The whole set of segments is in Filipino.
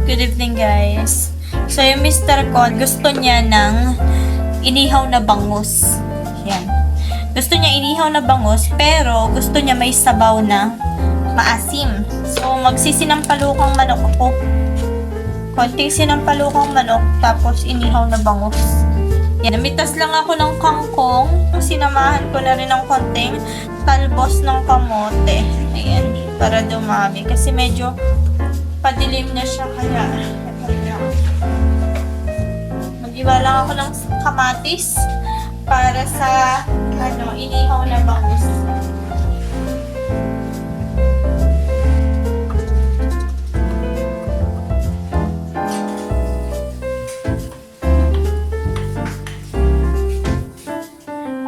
Good evening, guys. So, yung Mr. ko, gusto niya ng inihaw na bangus. Yan. Gusto niya inihaw na bangus, pero gusto niya may sabaw na maasim. So, magsisinampalukang manok ako. Konting sinampalukang manok, tapos inihaw na bangus. Yan. Namitas lang ako ng kangkong. Sinamahan ko na rin ng konting talbos ng kamote. Ayan. Para dumami. Kasi medyo padilim na siya, kaya mag-iwa lang ako ng kamatis para sa inihaw na bangus.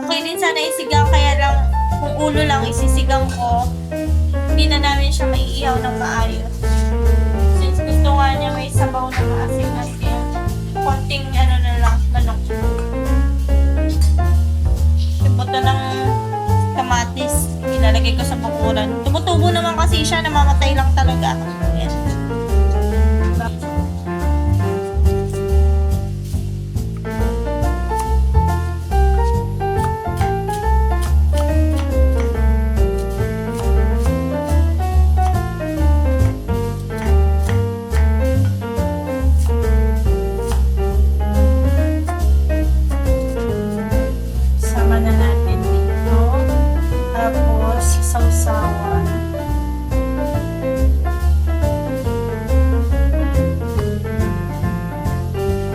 Okay din sana isigang, kaya lang kung ulo lang isisigang ko, hindi na namin siya maiihaw ng maayos. Since gusto nga niya may sabaw na maasim-asim, konting na lang, manok. Ibuto ng kamatis, ilalagay ko sa bakuran. Tumutubo naman kasi siya, namamatay lang talaga. Ayan. Sausawan.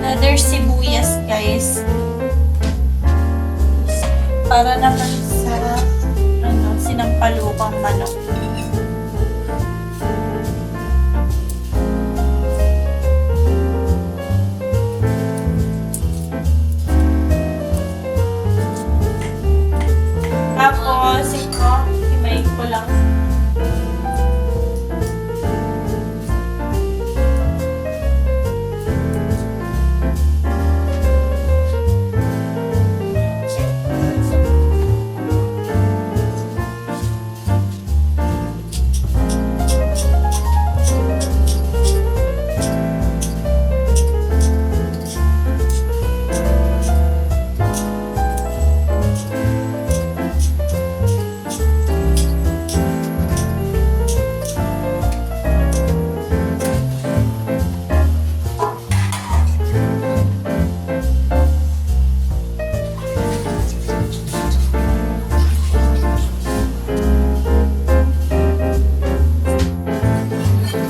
Another sibuyas, guys. Para naman sa sinampalukang manok. Tapos ito, himayin ko lang.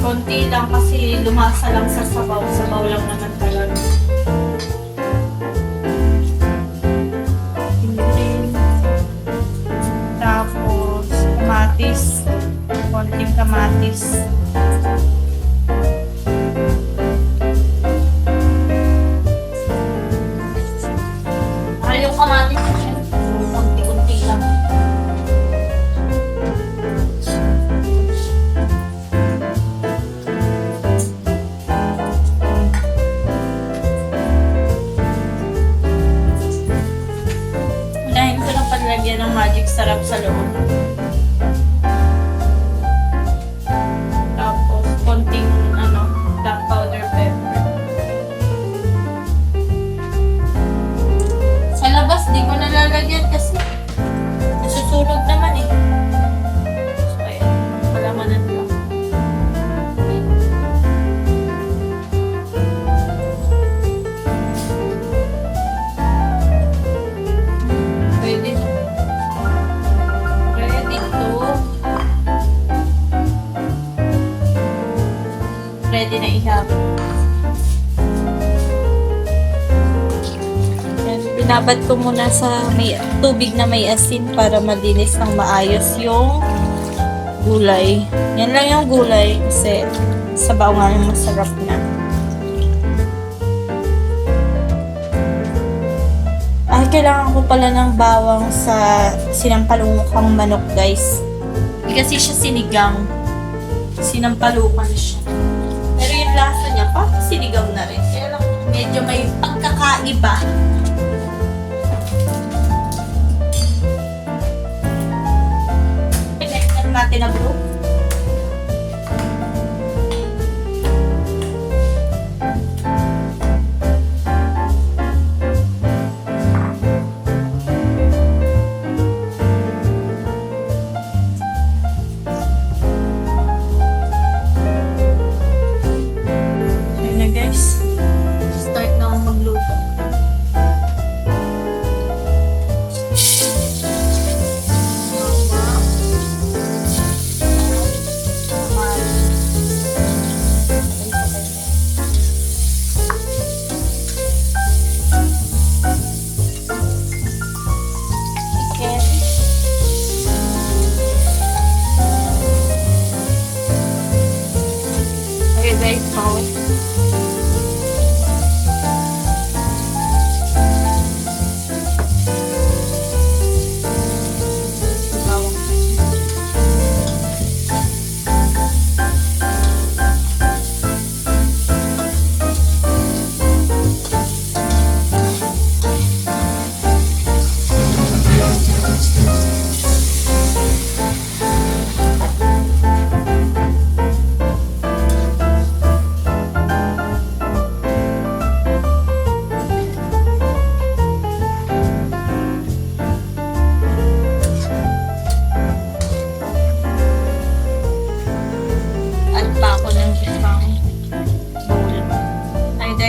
Konti lang kasi lumasa lang sa sabaw. Sabaw lang naman talaga. Tapos, kamatis. Konting kamatis. Yung kamatis niya, konti-konti lang. Unahin ko ng paglagyan ng magic sarap sa loob. Tapos, konting black powder pepper. Sa labas, di ko nalalagyan kasi nasusunog naman eh. So, ayan. Palamanan lang. Pwede na. Ready to. Ready na ihap. Binabad ko muna sa may tubig na may asin para malinis ng maayos yung gulay. Yan lang yung gulay kasi sabaw nga yung masarap na. Kailangan ko pala ng bawang sa sinampalukang manok, guys. Kasi siya sinigang. Sinampalukan siya. Pero yung lasa niya, parang sinigang na rin. Kaya lang medyo may pagkakaiba. natin na blue. guys, so.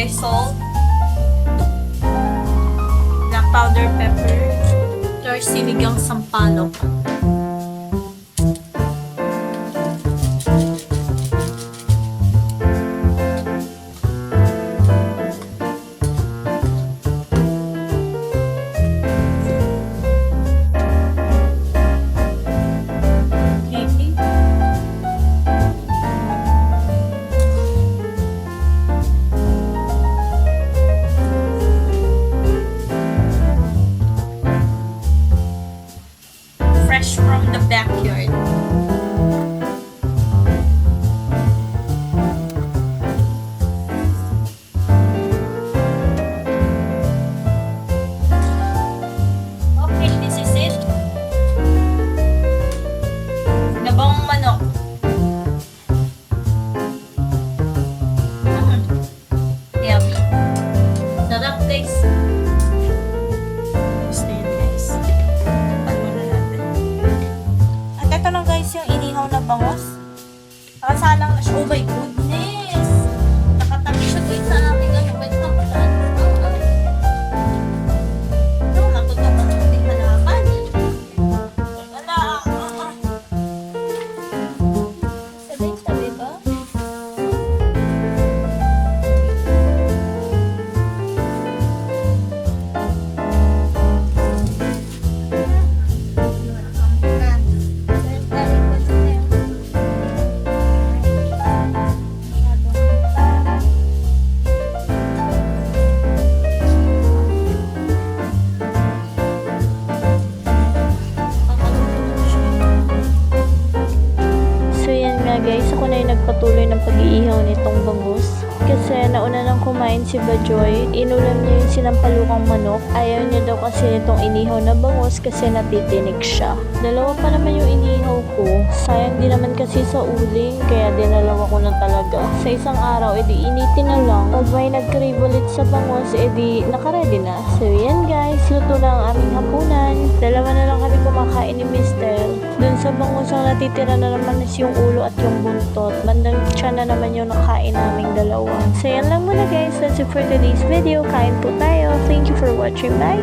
Salt, black powder pepper, or sinigang sampalok. Fresh from the backyard. Okay, this is it. Nabang manok. Yummy. Sarap guys. Ito lang guys yung inihaw na bangos. Nakasalang na siya. Oh my goodness! Nakatabi siya guys sa aking ano. Wait lang pa saan. Ano? Matuto pa ng ating halaman. Wala. Sabay-sabay ba? Guys, ako na yung nagpatuloy ng pag-iihaw nitong bangus. Kasi nauna nang kumain si Bajoy, inulam niya yung sinampalukang manok. Ayaw niya daw kasi nitong inihaw na bangus kasi natitinig siya. Dalawa pa naman yung inihaw ko. Sayang din naman kasi sa uling, kaya dinalawa ko na talaga. Sa isang araw, edi initin na lang. Pag may nag-crave ulit sa bangus, edi nakaredy na. So yan guys, luto na ang aming hapunan. Dalawa na lang kami kumakain ni Mister. Dun sa bangus ang natitira na naman is yung ulo at yung buntot. Bandang tiyan na naman yung nakain naming dalawa. So yan lang muna guys. That's it for today's video. Kain po tayo. Thank you for watching. Bye!